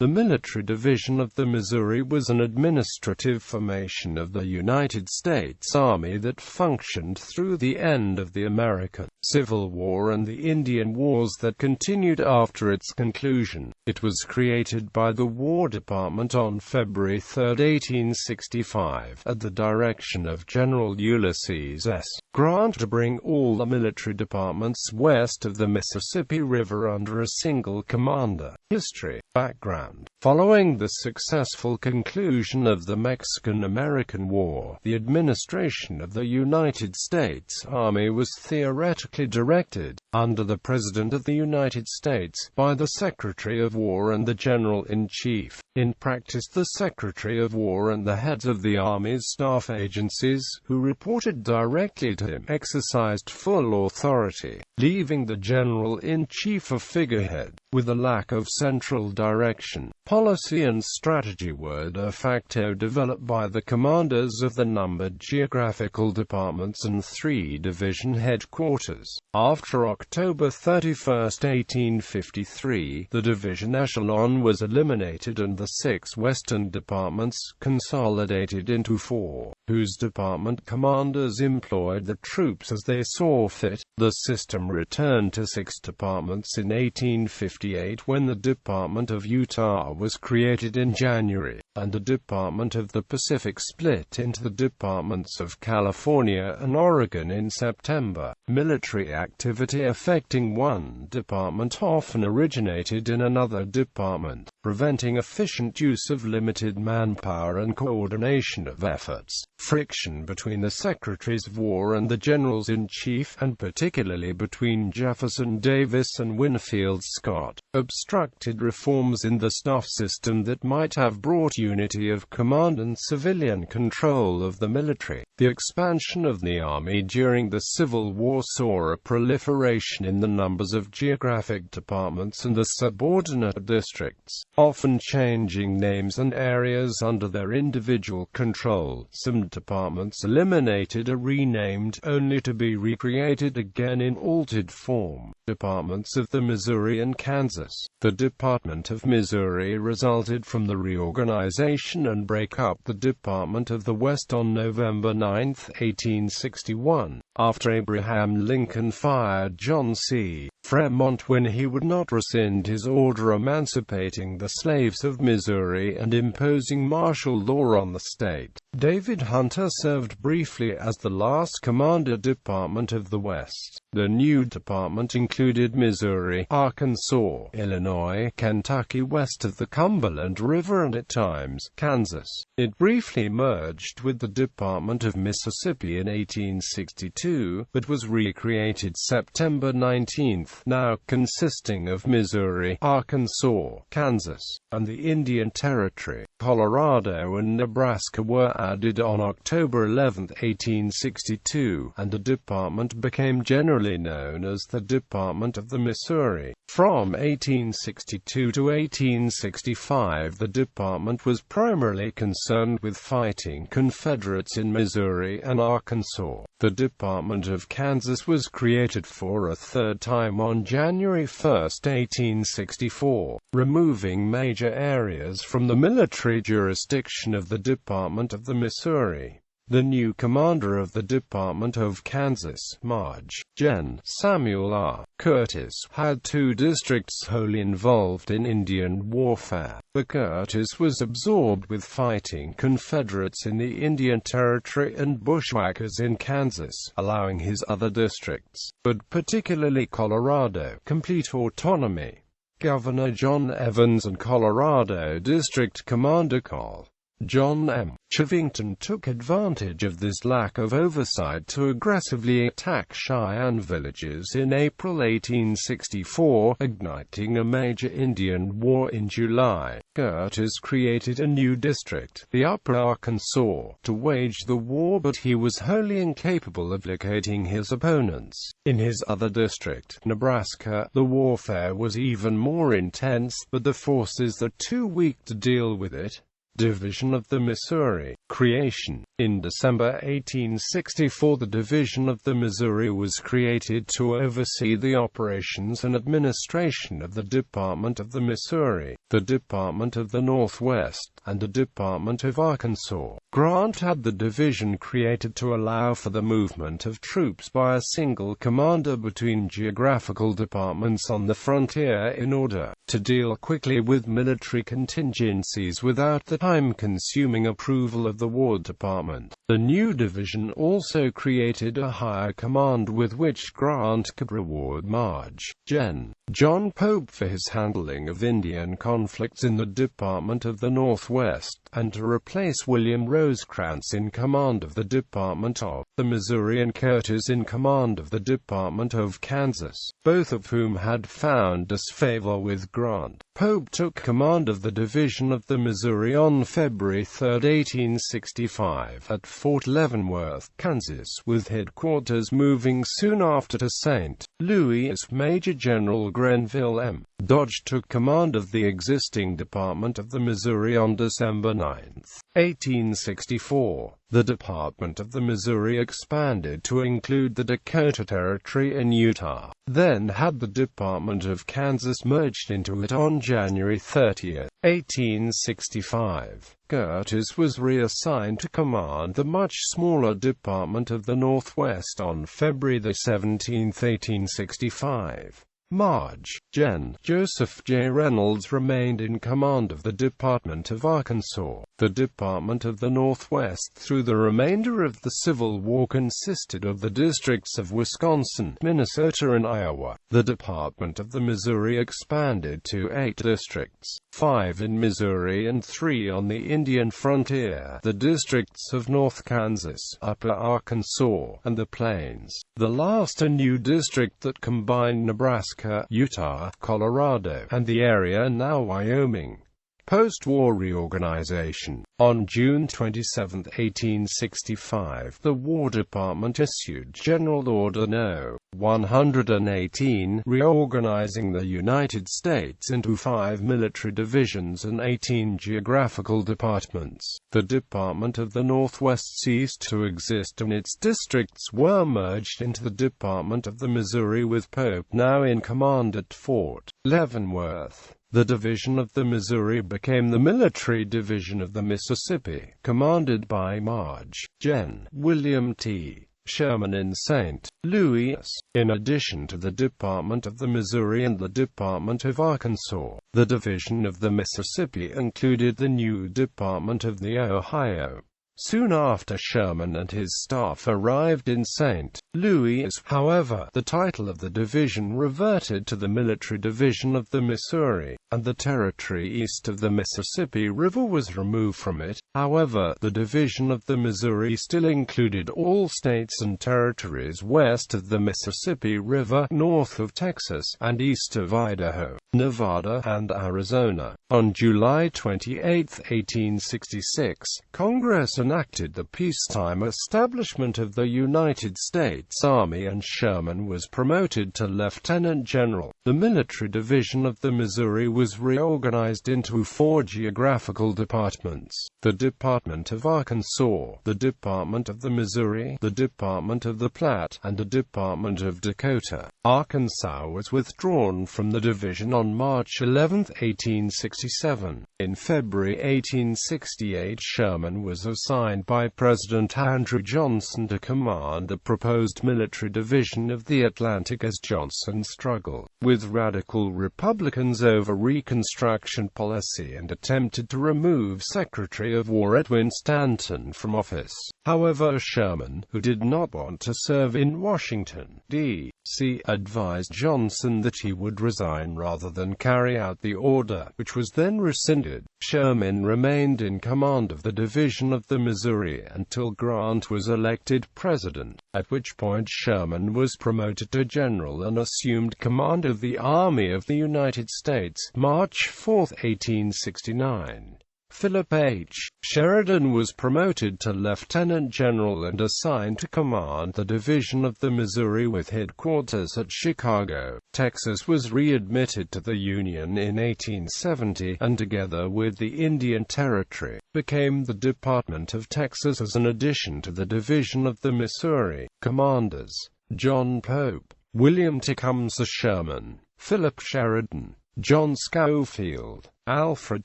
The Military Division of the Missouri was an administrative formation of the United States Army that functioned through the end of the American Civil War and the Indian Wars that continued after its conclusion. It was created by the War Department on February 3, 1865, at the direction of General Ulysses S. Grant to bring all the military departments west of the Mississippi River under a single commander. History. Background. Following the successful conclusion of the Mexican-American War, the administration of the United States Army was theoretically directed, under the President of the United States, by the Secretary of War and the General-in-Chief. In practice, the Secretary of War and the heads of the Army's staff agencies, who reported directly to him, exercised full authority, leaving the General-in-Chief a figurehead, with a lack of central direction. Policy and strategy were de facto developed by the commanders of the numbered geographical departments and 3 division headquarters. After October 31, 1853, the division echelon was eliminated and the 6 western departments consolidated into 4, whose department commanders employed the troops as they saw fit. The system returned to 6 departments in 1858 when the Department of Utah was created in January, and the Department of the Pacific split into the Departments of California and Oregon in September. Military activity affecting one department often originated in another department, preventing efficient use of limited manpower and coordination of efforts. Friction between the Secretaries of War and the Generals-in-Chief, and particularly between Jefferson Davis and Winfield Scott, obstructed reforms in the staff system that might have brought unity of command and civilian control of the military. The expansion of the Army during the Civil War saw a proliferation in the numbers of geographic departments and the subordinate districts, often changing names and areas under their individual control. Some departments eliminated or renamed, only to be recreated again in altered form. Departments of the Missouri and Kansas. The Department of Missouri resulted from the reorganization and break-up the Department of the West on November 9, 1861, after Abraham Lincoln fired John C. Fremont when he would not rescind his order emancipating the slaves of Missouri and imposing martial law on the state. David Hunter served briefly as the last commander Department of the West. The new department included Missouri, Arkansas, Illinois, Kentucky west of the Cumberland River and at times, Kansas. It briefly merged with the Department of Mississippi in 1862, but was recreated September 19, now consisting of Missouri, Arkansas, Kansas, and the Indian Territory. Colorado and Nebraska were added on October 11, 1862, and the department became generally known as the Department of the Missouri. From 1862 to 1865, the department was primarily concerned with fighting Confederates in Missouri and Arkansas. The Department of Kansas was created for a third time on January 1, 1864, removing major areas from the military jurisdiction of the Department of the Missouri. The new commander of the Department of Kansas, Marge. Gen. Samuel R. Curtis, had 2 districts wholly involved in Indian warfare. The Curtis was absorbed with fighting Confederates in the Indian Territory and bushwhackers in Kansas, allowing his other districts, but particularly Colorado, complete autonomy. Governor John Evans and Colorado District Commander Col. John M. Chivington took advantage of this lack of oversight to aggressively attack Cheyenne villages in April 1864, igniting a major Indian war in July. Curtis created a new district, the Upper Arkansas, to wage the war, but he was wholly incapable of locating his opponents. In his other district, Nebraska, the warfare was even more intense, but the forces were too weak to deal with it. Division of the Missouri. Creation. In December 1864, the Division of the Missouri was created to oversee the operations and administration of the Department of the Missouri, the Department of the Northwest, and the Department of Arkansas. Grant had the division created to allow for the movement of troops by a single commander between geographical departments on the frontier in order to deal quickly with military contingencies without the time-consuming approval of the War Department. The new division also created a higher command with which Grant could reward Marge. Gen. John Pope for his handling of Indian conflicts in the Department of the Northwest, and to replace William Rosecrans in command of the Department of the Missouri and Curtis in command of the Department of Kansas, both of whom had found disfavor with Grant. Pope took command of the Division of the Missouri on February 3, 1865, at Fort Leavenworth, Kansas, with headquarters moving soon after to St. Louis. Major General Grenville M. Dodge took command of the existing Department of the Missouri on December 9, 1864. The Department of the Missouri expanded to include the Dakota Territory and Utah, then had the Department of Kansas merged into it on January 30, 1865. Curtis was reassigned to command the much smaller Department of the Northwest on February 17, 1865. Marge. Gen. Joseph J. Reynolds remained in command of the Department of Arkansas. The Department of the Northwest through the remainder of the Civil War consisted of the districts of Wisconsin, Minnesota and Iowa. The Department of the Missouri expanded to 8 districts, 5 in Missouri and 3 on the Indian frontier, the districts of North Kansas, Upper Arkansas, and the Plains. The last a new district that combined Nebraska, Utah, Colorado, and the area now Wyoming. Post-war reorganization. On June 27, 1865, the War Department issued General Order No. 118, reorganizing the United States into 5 military divisions and 18 geographical departments. The Department of the Northwest ceased to exist and its districts were merged into the Department of the Missouri with Pope now in command at Fort Leavenworth. The Division of the Missouri became the Military Division of the Mississippi, commanded by Marge. Gen. William T. Sherman in St. Louis. In addition to the Department of the Missouri and the Department of Arkansas, the Division of the Mississippi included the new Department of the Ohio. Soon after Sherman and his staff arrived in St. Louis, however, the title of the division reverted to the Military Division of the Missouri, and the territory east of the Mississippi River was removed from it. However, the Division of the Missouri still included all states and territories west of the Mississippi River, north of Texas, and east of Idaho, Nevada, and Arizona. On July 28, 1866, Congress enacted the peacetime establishment of the United States Army and Sherman was promoted to lieutenant general. The Military Division of the Missouri was reorganized into 4 geographical departments: the Department of Arkansas, the Department of the Missouri, the Department of the Platte, and the Department of Dakota. Arkansas was withdrawn from the division on March 11, 1867. In February 1868, Sherman was assigned by President Andrew Johnson to command the proposed military division of the Atlantic as Johnson struggled with radical Republicans over Reconstruction policy and attempted to remove Secretary of War Edwin Stanton from office. However, Sherman, who did not want to serve in Washington, D.C., advised Johnson that he would resign rather than carry out the order, which was then rescinded. Sherman remained in command of the Division of the Missouri until Grant was elected president, at which point Sherman was promoted to general and assumed command of the Army of the United States, March 4, 1869. Philip H. Sheridan was promoted to lieutenant general and assigned to command the Division of the Missouri with headquarters at Chicago. Texas was readmitted to the Union in 1870, and together with the Indian Territory, became the Department of Texas as an addition to the Division of the Missouri. Commanders: John Pope, William Tecumseh Sherman, Philip Sheridan, John Schofield, Alfred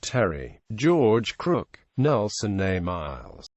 Terry, George Crook, Nelson A. Miles.